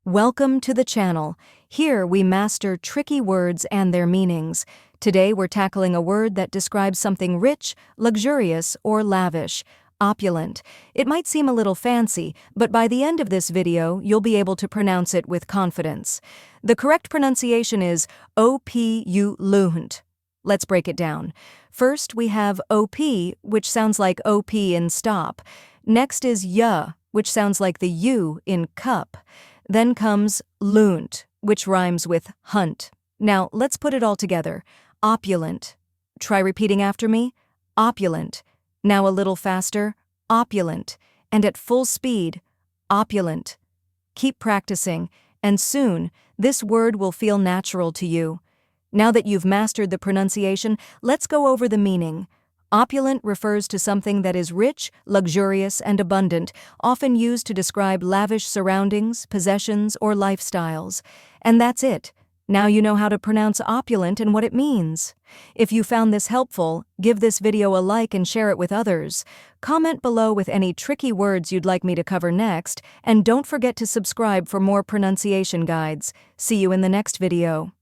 Welcome to the channel. Here we master tricky words and their meanings. Today we're tackling a word that describes something rich, luxurious, or lavish. Opulent. It might seem a little fancy, but by the end of this video, you'll be able to pronounce it with confidence. The correct pronunciation is opulent. Let's break it down. First, we have op, which sounds like op in stop. Next is y, which sounds like the u in cup. Then comes lunt, which rhymes with hunt. Now, let's put it all together. Opulent. Try repeating after me. Opulent. Now a little faster. Opulent. And at full speed. Opulent. Keep practicing, and soon, this word will feel natural to you. Now that you've mastered the pronunciation, let's go over the meaning. Opulent refers to something that is rich, luxurious, and abundant, often used to describe lavish surroundings, possessions, or lifestyles. And that's it. Now you know how to pronounce opulent and what it means. If you found this helpful, give this video a like and share it with others. Comment below with any tricky words you'd like me to cover next, and don't forget to subscribe for more pronunciation guides. See you in the next video.